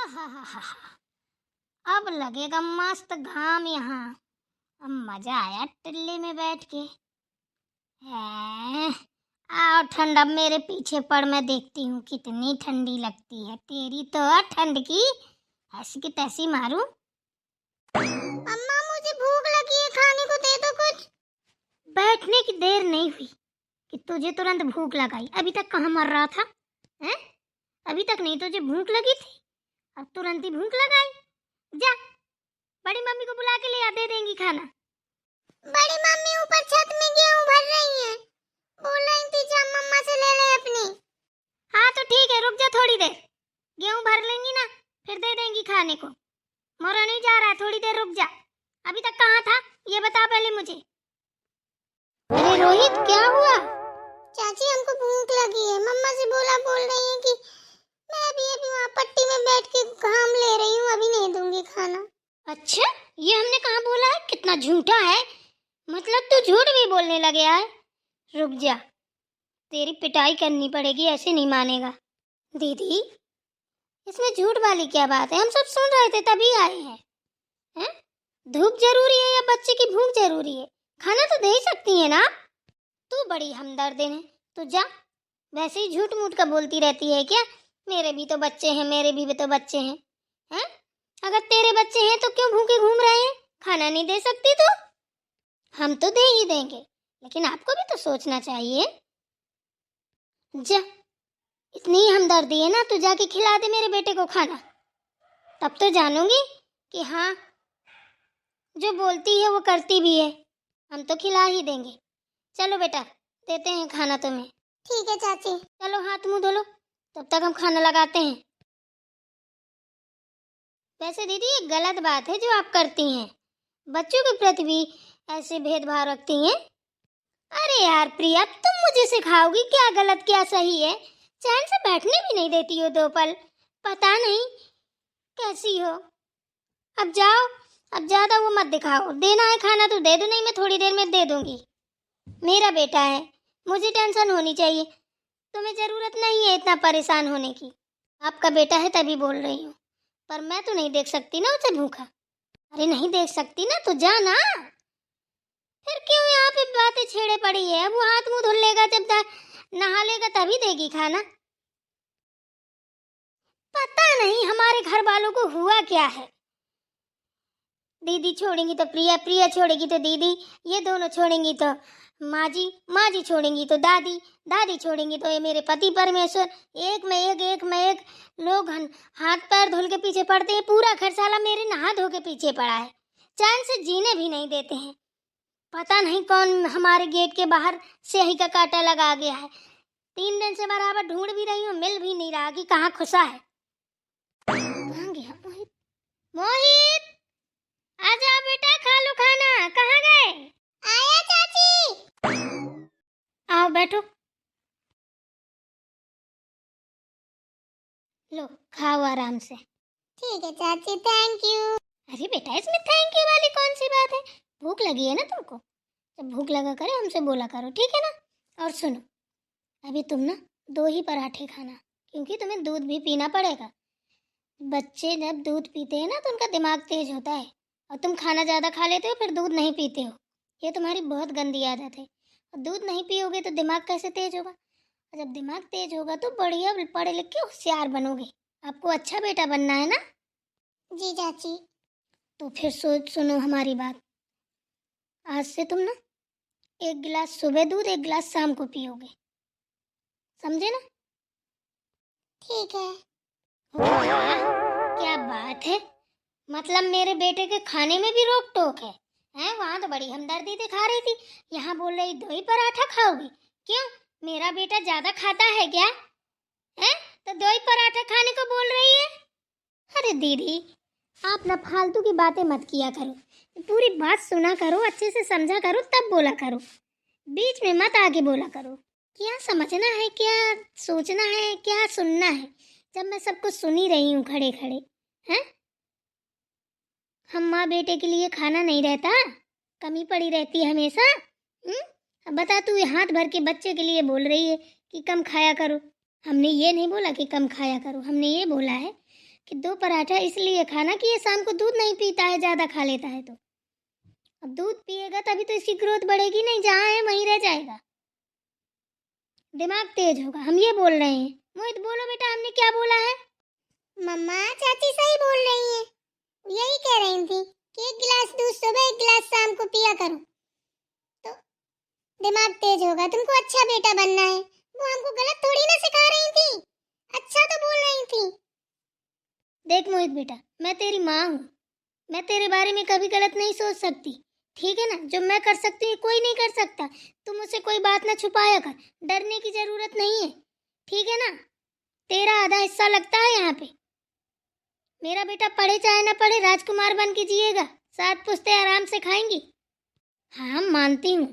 आहा, अब लगेगा मस्त घाम यहाँ। अब मजा आया टिल्ली में बैठ के। हैं, आओ ठंड अब मेरे पीछे पड़, मैं देखती हूँ कितनी ठंडी लगती है तेरी तो ठंड की। ऐसी की तैसी मारूं। अम्मा मुझे भूख लगी है, खाने को दे दो कुछ। बैठने की देर नहीं हुई कि तुझे तुरंत भूख लगाई। अभी तक कहाँ मर रहा था? हैं? अभी तक नहीं तुझे भूख लगी थी, अब तुरंत ही भूख लगाई। जा बड़ी मम्मी को बुला के ले आ, दे देंगी खाना। बड़ी मम्मी ऊपर छत में गेहूं भर रही हैं, बोल रही थी जा मम्मा से ले ले अपनी। हाँ तो ठीक है, रुक जा थोड़ी देर, गेहूं भर लेंगी ना फिर दे देंगी खाने को। मोरा नहीं जा रहा है, थोड़ी देर रुक जा। अभी तक कहाँ था ये बता पहले मुझे। अरे रोहित क्या हुआ? चाची हमको भूख लगी है, मम्मा से बोल रही है कि मैं अभी वहाँ पट्टी में बैठ के घाम ले रही हूँ, अभी नहीं दूंगी खाना। अच्छा, ये हमने कहाँ बोला है? कितना झूठा है, मतलब तू झूठ भी बोलने लगे है। रुक जा, तेरी पिटाई करनी पड़ेगी, ऐसे नहीं मानेगा। दीदी इसमें झूठ वाली क्या बात है, हम सब सुन रहे थे तभी आए हैं। धूप जरूरी है या बच्चे की भूख जरूरी है? खाना तो दे ही सकती है ना। तू बड़ी हमदर्दिन है, तो जा। वैसे ही झूठ मूठ का बोलती रहती है क्या? मेरे भी तो बच्चे हैं, मेरे भी तो बच्चे हैं। हैं? अगर तेरे बच्चे हैं तो क्यों भूखे घूम रहे हैं? खाना नहीं दे सकती तो? हम तो दे ही देंगे, लेकिन आपको भी तो सोचना चाहिए। जा, इतनी ही हमदर्दी है ना तो जाके खिला दे मेरे बेटे को खाना, तब तो जानूंगी कि हाँ जो बोलती है वो करती भी है। हम तो खिला ही देंगे। चलो बेटा देते हैं खाना तुम्हें। ठीक है चाची। चलो हाथ मुंह धो लो, तब तक हम खाना लगाते हैं। वैसे दीदी ये गलत बात है जो आप करती हैं, बच्चों के प्रति भी ऐसे भेदभाव रखती हैं। अरे यार प्रिया, तुम मुझे सिखाओगी क्या गलत क्या सही है? चैन से बैठने भी नहीं देती हो 2 पल, पता नहीं कैसी हो। अब जाओ, अब ज्यादा वो मत दिखाओ। देना है खाना तो दे दो, नहीं मैं थोड़ी देर में दे दूंगी। मेरा बेटा है, मुझे टेंशन होनी चाहिए, तुम्हें जरूरत नहीं है इतना परेशान होने की। आपका बेटा है तभी बोल रही हूँ, पर मैं तो नहीं देख सकती ना उसे भूखा। अरे नहीं देख सकती ना तो जा ना, फिर क्यों यहाँ पे बातें छेड़े पड़ी है? अब वो हाथ मुंह धुल लेगा, जब नहा लेगा तभी देगी खाना। पता नहीं हमारे घर वालों को हुआ क्या है। दीदी छोड़ेंगी तो प्रिया, प्रिया छोड़ेगी तो दीदी, ये दोनों छोड़ेंगी तो माँ जी, माँ जी छोड़ेंगी तो दादी, दादी छोड़ेंगी तो ये मेरे पति परमेश्वर। एक में एक, एक में एक लोग हाथ पैर धुल के पीछे पड़ते हैं। पूरा घर साला मेरे नहा धो के पीछे पड़ा है, चैन से जीने भी नहीं देते हैं। पता नहीं कौन हमारे गेट के बाहर स्याही का कांटा लगा गया है। 3 दिन से बराबर ढूंढ भी रही हूँ, मिल भी नहीं रहा कि कहाँ खुसा है। कहाँ गया मोहित? मोहित आजा बेटा, खा लो खाना। कहाँ गए? आया चाची। आओ बैठो, लो खाओ आराम से। ठीक है चाची, थैंक यू। अरे बेटा इसमें थैंक यू वाली कौन सी बात है? भूख लगी है ना तुमको, जब भूख लगा करे हमसे बोला करो, ठीक है ना। और सुनो, अभी तुम ना 2 ही पराठे खाना, क्योंकि तुम्हें दूध भी पीना पड़ेगा। बच्चे जब दूध पीते हैं ना तो उनका दिमाग तेज होता है, और तुम खाना ज़्यादा खा लेते हो फिर दूध नहीं पीते हो। ये तुम्हारी बहुत गंदी आदत है। और दूध नहीं पियोगे तो दिमाग कैसे तेज होगा? और जब दिमाग तेज होगा तो बढ़िया पढ़े लिख के होशियार बनोगे। आपको अच्छा बेटा बनना है ना। जी चाची। तो फिर सुनो हमारी बात, आज से तुम ना 1 गिलास सुबह दूध, 1 गिलास शाम को पियोगे, समझे ना? ठीक है। वाह क्या बात है, मतलब मेरे बेटे के खाने में भी रोक टोक है। हैं? वहाँ तो बड़ी हमदर्दी दिखा रही थी, यहाँ बोल रही 2 ही पराठा खाओगी। क्यों, मेरा बेटा ज्यादा खाता है क्या? हैं? तो 2 ही पराठा खाने को बोल रही है। अरे दीदी आप ना फालतू की बातें मत किया करो, पूरी बात सुना करो, अच्छे से समझा करो, तब बोला करो। बीच में मत आगे बोला करो। क्या समझना है, क्या सोचना है, क्या सुनना है, जब मैं सब कुछ सुन ही रही हूँ खड़े खड़े। हैं? हम माँ बेटे के लिए खाना नहीं रहता, कमी पड़ी रहती है हमेशा। अब बता, तू हाथ भर के बच्चे के लिए बोल रही है कि कम खाया करो। हमने ये नहीं बोला कि कम खाया करो, हमने ये बोला है कि 2 पराठा इसलिए खाना कि ये शाम को दूध नहीं पीता है, ज़्यादा खा लेता है तो। अब दूध पिएगा तभी तो इसकी ग्रोथ बढ़ेगी, नहीं जहाँ है वहीं रह जाएगा, दिमाग तेज होगा। हम ये बोल रहे हैं। मोहित बोलो बेटा, हमने क्या बोला है? मम्मा चाची सही बोल रही हैं, यही कह रही थी कि 1 गिलास दूध सुबह 1 गिलास शाम को पिया करो तो दिमाग तेज होगा, तुमको अच्छा बेटा बनना है। वो हमको गलत थोड़ी ना सिखा रही थी, अच्छा तो बोल रही थी। देख मोहित बेटा, मैं तेरी माँ हूँ, मैं तेरे बारे में कभी गलत नहीं सोच सकती, ठीक है ना? जो मैं कर सकती हूँ कोई नहीं कर सकता। तुम मुझसे कोई बात ना छुपाया कर, डरने की जरूरत नहीं है, ठीक है ना? तेरा आधा हिस्सा लगता है यहाँ पे। मेरा बेटा पढ़े चाहे ना पढ़े राजकुमार बन के जिएगा, 7 पुश्तें आराम से खाएंगी। हाँ मानती हूँ,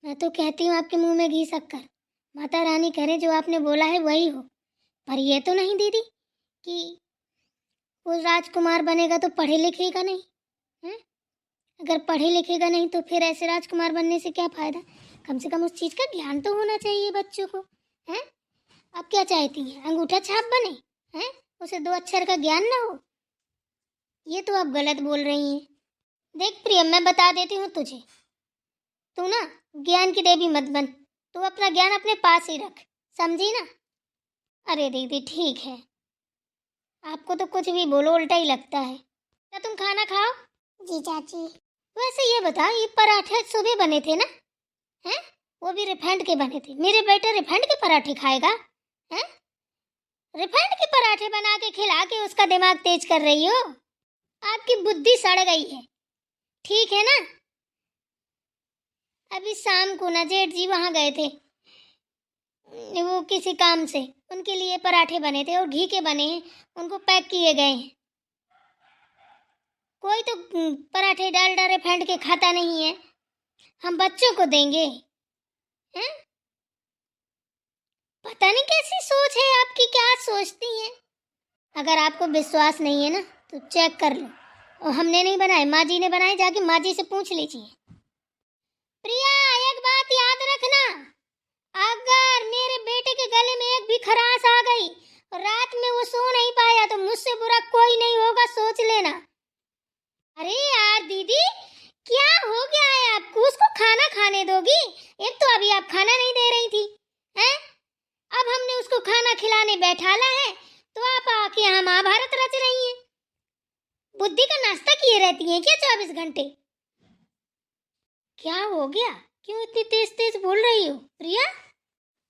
मैं तो कहती हूँ आपके मुंह में घी शक्कर। माता रानी करे जो आपने बोला है वही हो, पर ये तो नहीं दीदी कि वो राजकुमार बनेगा तो पढ़े लिखेगा नहीं है? अगर पढ़े लिखेगा नहीं तो फिर ऐसे राजकुमार बनने से क्या फायदा? कम से कम उस चीज का ज्ञान तो होना चाहिए बच्चों को, हैं? आप क्या चाहती हैं, अंगूठा छाप बने हैं, उसे 2 अक्षर का ज्ञान ना हो? ये तो आप गलत बोल रही हैं। देख प्रियम, मैं बता देती हूँ तुझे, तू ना ज्ञान की देवी मत बन, तू अपना ज्ञान अपने पास ही रख, समझी ना? अरे दीदी ठीक है, आपको तो कुछ भी बोलो उल्टा ही लगता है। क्या तुम खाना खाओ? जी चाची। वैसे ये बता, ये पराठे सुबह बने थे ना, हैं? वो भी रिफाइंड के बने थे। मेरे बेटे रिफाइंड के पराठे खाएगा? हैं? रिफाइंड के पराठे बना के खिला के उसका दिमाग तेज कर रही हो? आपकी बुद्धि सड़ गई है, ठीक है ना? अभी शाम को ना जेठ जी वहां गए थे, वो किसी काम से, उनके लिए पराठे बने थे और घी के बने हैं, उनको पैक किए गए हैं। कोई तो पराठे डालडा रिफाइंड के खाता नहीं है, हम बच्चों को देंगे हैं? पता नहीं कैसी सोच है आपकी, क्या सोचती हैं? अगर आपको विश्वास नहीं है ना तो चेक कर लो, और हमने नहीं बनाए, माँ जी ने बनाए, जाके माँ जी से पूछ लीजिए। प्रिया एक बात याद रखना, अगर मेरे बेटे के गले में एक भी खराश आ गई और रात में वो सो नहीं पाया तो मुझसे बुरा कोई नहीं होगा, सोच लेना। अरे यार दीदी क्या हो गया है आपको? उसको खाना खाने दोगी? एक तो अभी आप खाना नहीं दे रही थी, हैं? अब हमने उसको खाना खिलाने बैठाला है तो आप आके यहाँ महाभारत रच रही हैं। बुद्धि का नाश्ता किए रहती हैं क्या 24 घंटे? क्या हो गया, क्यों इतनी तेज तेज बोल रही हो प्रिया?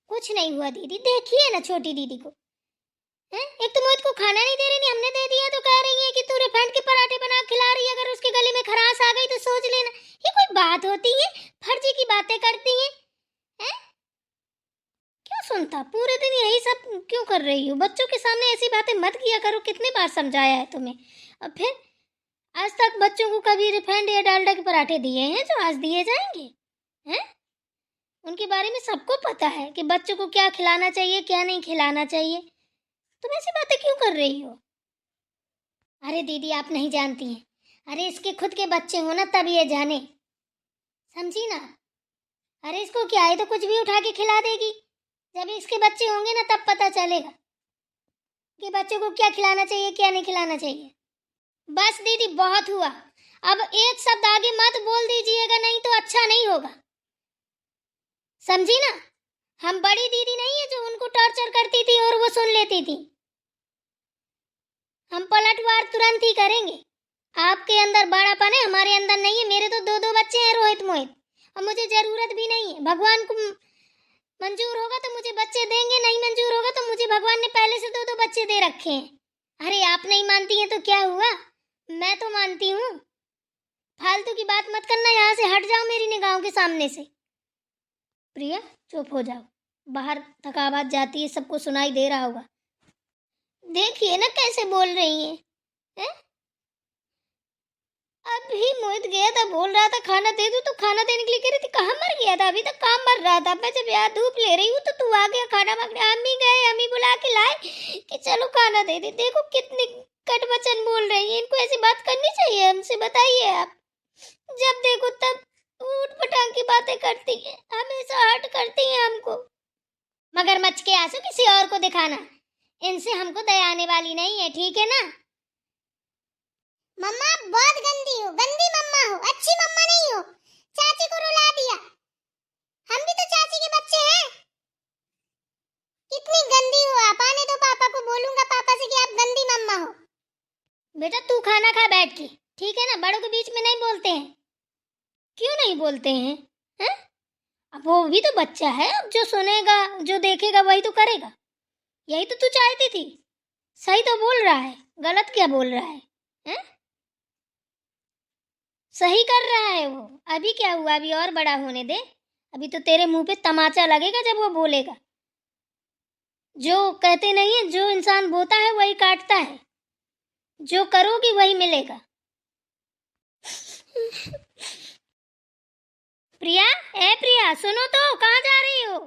कुछ नहीं हुआ दीदी, देखिए ना छोटी दीदी को, हैं? एक तो मोहित को खाना नहीं दे रही थी, हमने दे दिया तो कह रही है कि तू रिफाइंड के पराठे बना खिला रही है, अगर उसके गले में खराश आ गई तो सोच लेना। ये कोई बात होती है? फर्जी की बातें करती हैं, हैं? क्यों सुनता, पूरे दिन यही सब क्यों कर रही हो? बच्चों के सामने ऐसी बातें मत किया करो, कितने बार समझाया है तुम्हें। अब फिर आज तक बच्चों को कभी रिफाइंड या डालडा के पराठे दिए हैं जो आज दिए जाएंगे? हैं? उनके बारे में सबको पता है कि बच्चों को क्या खिलाना चाहिए क्या नहीं खिलाना चाहिए, तुम ऐसी बातें क्यों कर रही हो? अरे दीदी आप नहीं जानती हैं, अरे इसके खुद के बच्चे हो ना तब ये जाने, समझी ना? अरे इसको क्या है, तो कुछ भी उठा के खिला देगी, जब इसके बच्चे होंगे ना तब पता चलेगा कि बच्चों को क्या खिलाना चाहिए क्या नहीं खिलाना चाहिए। बस दीदी बहुत हुआ, अब एक शब्द आगे मत बोल दीजिएगा, नहीं तो अच्छा नहीं होगा, समझी ना? हम बड़ी दीदी नहीं है जो उनको टॉर्चर करती थी और वो सुन लेती थी। हम पलटवार तुरंत ही करेंगे। आपके अंदर बड़ापन है, हमारे अंदर नहीं है। मेरे तो 2-2 बच्चे हैं रोहित मोहित, और मुझे जरूरत भी नहीं है। भगवान को मंजूर होगा तो मुझे बच्चे देंगे, नहीं मंजूर होगा तो मुझे भगवान ने पहले से 2-2 बच्चे दे रखे हैं। अरे आप नहीं मानती हैं तो क्या हुआ, मैं तो मानती हूँ। फालतू की बात मत करना, यहाँ से हट जाओ मेरी निगाहों के सामने से। प्रिया चुप हो जाओ, बाहर तक आवाज जाती है, सबको सुनाई दे रहा होगा। देखिए ना कैसे बोल रही हैं? अभी मोहित गया था, बोल रहा था खाना दे दूं, तो खाना देने के लिए कह रही थी। कहाँ मर गया था, अभी तक काम मर रहा था। मैं जब यहाँ धूप ले रही हूँ तो तू आ गया खाना मांगने। अम्मी गए, अम्मी बुला के लाए कि चलो खाना दे दे। देखो कितनी कट वचन बोल रही है, इनको ऐसी बात करनी चाहिए हमसे? बताइए आप, जब देखो तब ऊट पटांग की बातें करती है, हमेशा हर्ट करती है हमको। मगरमच्छ के आंसू किसी और को दिखाना, इनसे हमको दया आने वाली नहीं है, ठीक है ना? मम्मा बहुत गंदी हो, गंदी मम्मा हो, अच्छी मम्मा नहीं हो। चाची को रुला दिया। हम भी तो चाची के बच्चे हैं। कितनी गंदी हो आप। आने दो, पापा को बोलूंगा पापा से कि आप गंदी मम्मा हो। बेटा तू खाना खा बैठ के, ठीक है ना? बड़ों के बीच में नहीं बोलते हैं। क्यों नहीं बोलते हैं? हैं? अब वो भी तो बच्चा है, अब जो सुनेगा जो देखेगा वही तो करेगा। यही तो तू चाहती थी। सही तो बोल रहा है, गलत क्या बोल रहा है? हैं? सही कर रहा है वो। अभी क्या हुआ, अभी और बड़ा होने दे। अभी तो तेरे मुंह पे तमाचा लगेगा जब वो बोलेगा। जो कहते नहीं है, जो इंसान बोता है वही काटता है। जो करोगी वही मिलेगा। प्रिया, ए प्रिया, सुनो तो, कहाँ जा रही हो?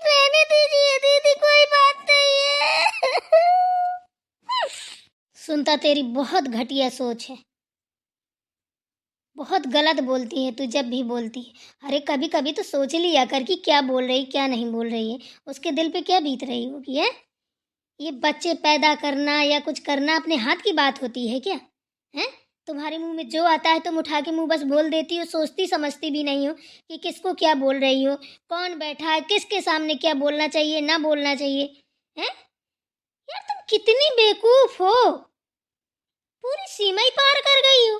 रहने दीजिए दीदी, कोई बात नहीं है। सुनता तेरी बहुत घटिया सोच है, बहुत गलत बोलती है तू जब भी बोलती है। अरे कभी कभी तो सोच लिया कर कि क्या बोल रही क्या नहीं बोल रही है, उसके दिल पे क्या बीत रही होगी है। ये बच्चे पैदा करना या कुछ करना अपने हाथ की बात होती है क्या? है तुम्हारे मुंह में जो आता है तुम उठा के मुंह बस बोल देती हो, सोचती समझती भी नहीं हो कि किसको क्या बोल रही हो, कौन बैठा है, किसके सामने क्या बोलना चाहिए ना बोलना चाहिए। है यार तुम कितनी बेवकूफ हो, पूरी सीमा ही पार कर गई हो।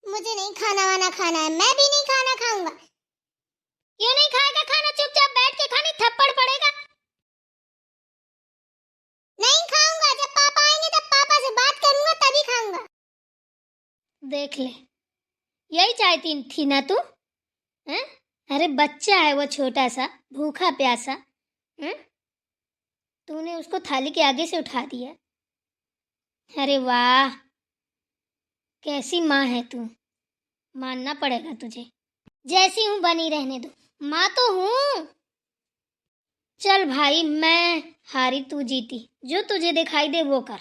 मुझे नहीं खाना वाना खाना है, मैं भी नहीं खाना खाऊंगा। क्यों नहीं खाएगा खाना? चुपचाप बैठ के खानी, थप्पड़ पड़ेगा। नहीं खाऊंगा, जब पापा आएंगे तब पापा से बात करूंगा तभी खाऊंगा। देख ले, यही चाहती थी ना तू? हैं? अरे बच्चा है वो, छोटा सा भूखा प्यासा। हैं? तूने उसको थाली के आगे से उठा दिया। अरे वाह, कैसी माँ है तू, मानना पड़ेगा तुझे। जैसी हूँ बनी रहने दो, माँ तो हूँ। चल भाई, मैं हारी तू जीती, जो तुझे दिखाई दे वो कर।